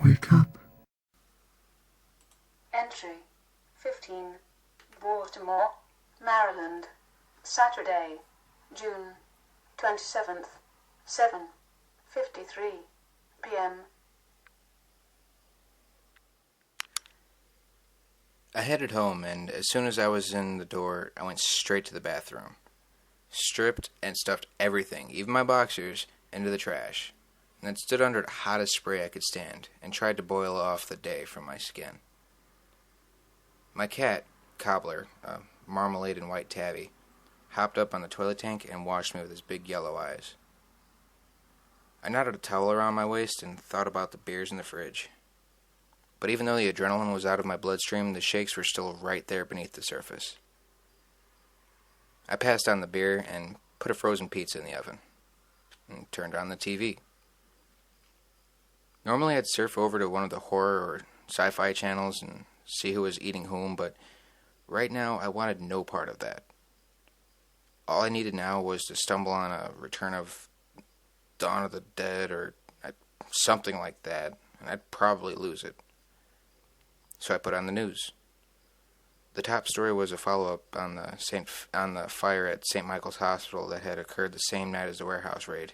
Wake up. Entry 15, Baltimore, Maryland, Saturday, June 27th, 7:53 p.m. I headed home, and as soon as I was in the door, I went straight to the bathroom. Stripped and stuffed everything, even my boxers, into the trash, and then stood under the hottest spray I could stand, and tried to boil off the day from my skin. My cat, Cobbler, a marmalade and white tabby, hopped up on the toilet tank and watched me with his big yellow eyes. I knotted a towel around my waist and thought about the beers in the fridge. But even though the adrenaline was out of my bloodstream, the shakes were still right there beneath the surface. I passed on the beer and put a frozen pizza in the oven, and turned on the TV. Normally I'd surf over to one of the horror or sci-fi channels and see who was eating whom, but right now I wanted no part of that. All I needed now was to stumble on a return of Dawn of the Dead or something like that, and I'd probably lose it. So I put on the news. The top story was a follow-up on the fire at St. Michael's Hospital that had occurred the same night as the warehouse raid.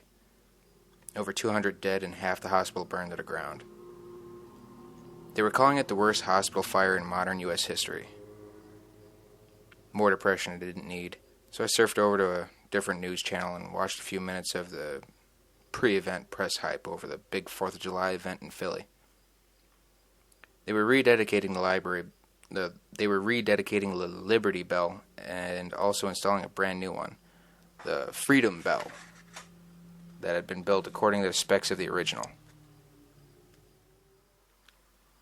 Over 200 dead and half the hospital burned to the ground. They were calling it the worst hospital fire in modern U.S. history. More depression I didn't need, so I surfed over to a different news channel and watched a few minutes of the pre-event press hype over the big 4th of July event in Philly. They were rededicating the Liberty Bell and also installing a brand new one, the Freedom Bell, that had been built according to the specs of the original.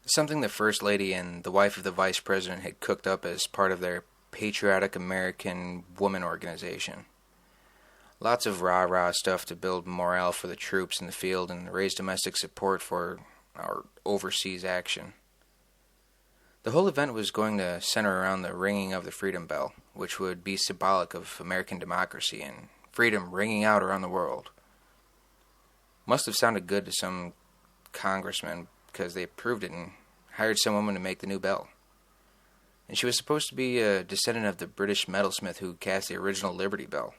Something the First Lady and the wife of the Vice President had cooked up as part of their patriotic American woman organization. Lots of rah-rah stuff to build morale for the troops in the field and raise domestic support for our overseas action. The whole event was going to center around the ringing of the Freedom Bell, which would be symbolic of American democracy and freedom ringing out around the world. Must have sounded good to some congressmen because they approved it and hired some woman to make the new bell. And she was supposed to be a descendant of the British metalsmith who cast the original Liberty Bell.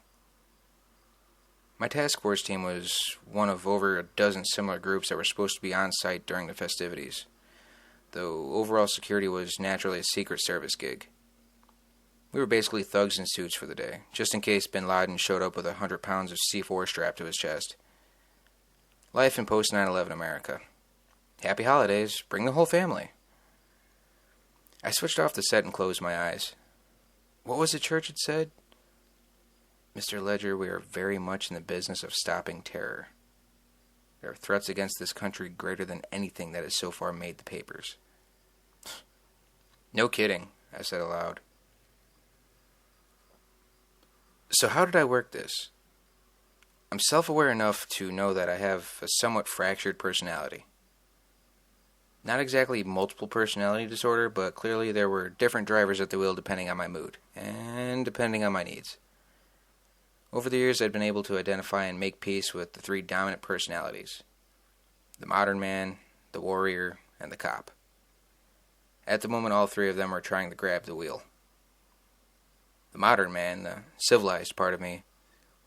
My task force team was one of over a dozen similar groups that were supposed to be on site during the festivities, though overall security was naturally a Secret Service gig. We were basically thugs in suits for the day, just in case bin Laden showed up with 100 pounds of C4 strapped to his chest. Life in post 9/11 America. Happy holidays, bring the whole family. I switched off the set and closed my eyes. What was it Church had said? Mr. Ledger, we are very much in the business of stopping terror. There are threats against this country greater than anything that has so far made the papers. No kidding, I said aloud. So how did I work this? I'm self-aware enough to know that I have a somewhat fractured personality. Not exactly multiple personality disorder, but clearly there were different drivers at the wheel depending on my mood, and depending on my needs. Over the years, I'd been able to identify and make peace with the three dominant personalities: the modern man, the warrior, and the cop. At the moment, all three of them are trying to grab the wheel. The modern man, the civilized part of me,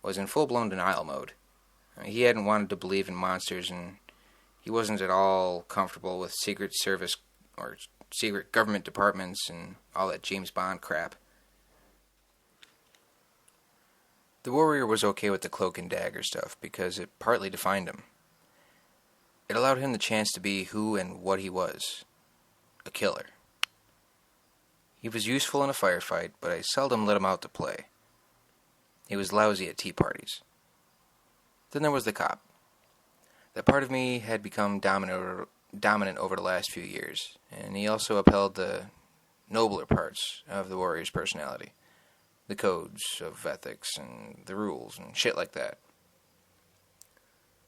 was in full-blown denial mode. He hadn't wanted to believe in monsters, and he wasn't at all comfortable with Secret Service or secret government departments and all that James Bond crap. The warrior was okay with the cloak and dagger stuff because it partly defined him. It allowed him the chance to be who and what he was: a killer. He was useful in a firefight, but I seldom let him out to play. He was lousy at tea parties. Then there was the cop. That part of me had become dominant over the last few years, and he also upheld the nobler parts of the warrior's personality. The codes of ethics and the rules and shit like that.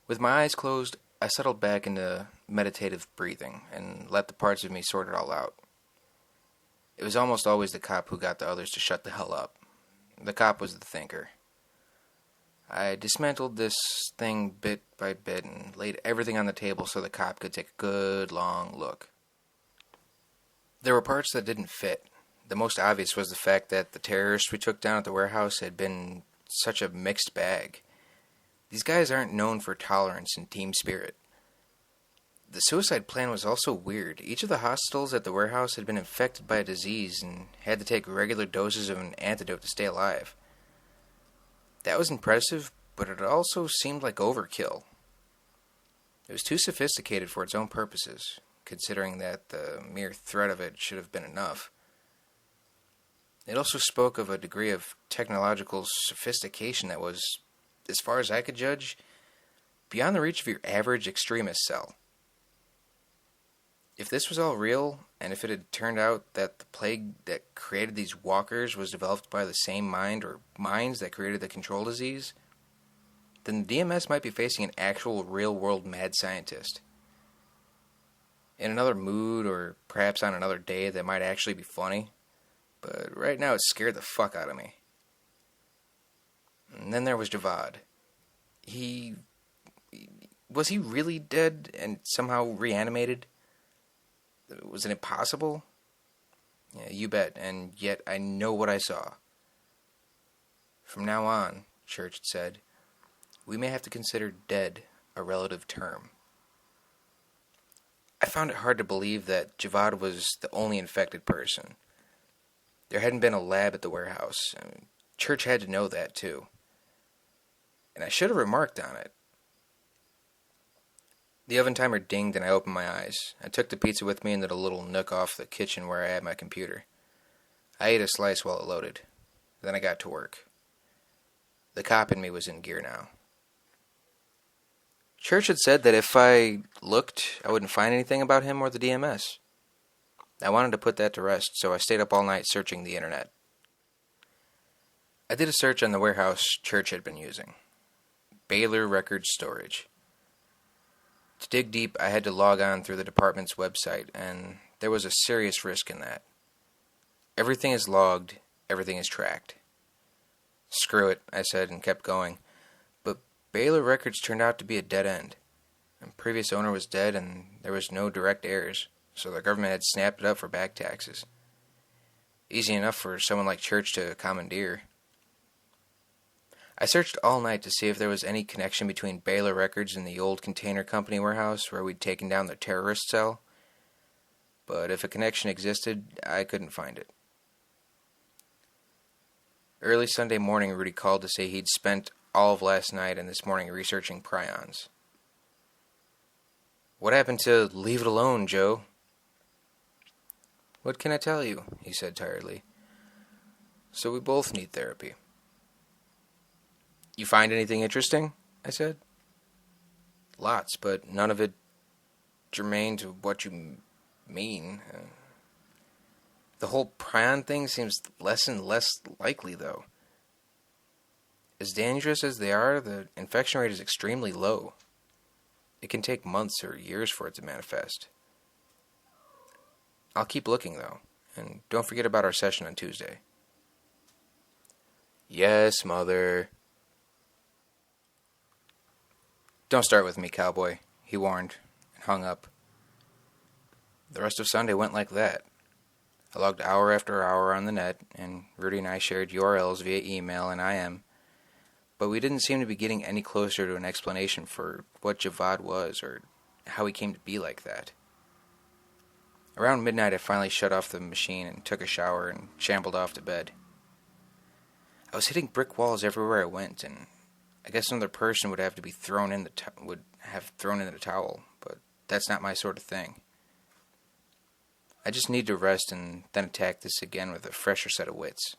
With my eyes closed, I settled back into meditative breathing and let the parts of me sort it all out. It was almost always the cop who got the others to shut the hell up. The cop was the thinker. I dismantled this thing bit by bit and laid everything on the table so the cop could take a good long look. There were parts that didn't fit. The most obvious was the fact that the terrorists we took down at the warehouse had been such a mixed bag. These guys aren't known for tolerance and team spirit. The suicide plan was also weird. Each of the hostiles at the warehouse had been infected by a disease and had to take regular doses of an antidote to stay alive. That was impressive, but it also seemed like overkill. It was too sophisticated for its own purposes, considering that the mere threat of it should have been enough. It also spoke of a degree of technological sophistication that was, as far as I could judge, beyond the reach of your average extremist cell. If this was all real, and if it had turned out that the plague that created these walkers was developed by the same mind or minds that created the control disease, then the DMS might be facing an actual real-world mad scientist. In another mood, or perhaps on another day, that might actually be funny, but right now it scared the fuck out of me. And then there was Javad. Was he really dead and somehow reanimated? Was it impossible? Yeah, you bet, and yet I know what I saw. From now on, Church had said, we may have to consider dead a relative term. I found it hard to believe that Javad was the only infected person. There hadn't been a lab at the warehouse. Church had to know that, too. And I should have remarked on it. The oven timer dinged and I opened my eyes. I took the pizza with me into the little nook off the kitchen where I had my computer. I ate a slice while it loaded. Then I got to work. The cop in me was in gear now. Church had said that if I looked, I wouldn't find anything about him or the DMS. I wanted to put that to rest, so I stayed up all night searching the internet. I did a search on the warehouse Church had been using. Baylor Records Storage. To dig deep, I had to log on through the department's website, and there was a serious risk in that. Everything is logged, everything is tracked. Screw it, I said, and kept going. But Baylor Records turned out to be a dead end. The previous owner was dead, and there was no direct heirs, so the government had snapped it up for back taxes. Easy enough for someone like Church to commandeer. I searched all night to see if there was any connection between Baylor Records and the old container company warehouse where we'd taken down the terrorist cell. But if a connection existed, I couldn't find it. Early Sunday morning, Rudy called to say he'd spent all of last night and this morning researching prions. What happened to leave it alone, Joe? What can I tell you? He said tiredly. So we both need therapy. You find anything interesting? I said. Lots, but none of it germane to what you mean. The whole prion thing seems less and less likely, though. As dangerous as they are, the infection rate is extremely low. It can take months or years for it to manifest. I'll keep looking, though, and don't forget about our session on Tuesday. Yes, Mother. Don't start with me, cowboy, he warned, and hung up. The rest of Sunday went like that. I logged hour after hour on the net, and Rudy and I shared URLs via email and IM, but we didn't seem to be getting any closer to an explanation for what Javad was or how he came to be like that. Around midnight, I finally shut off the machine and took a shower and shambled off to bed. I was hitting brick walls everywhere I went, and I guess another person would have to be thrown in the towel, but that's not my sort of thing. I just need to rest and then attack this again with a fresher set of wits.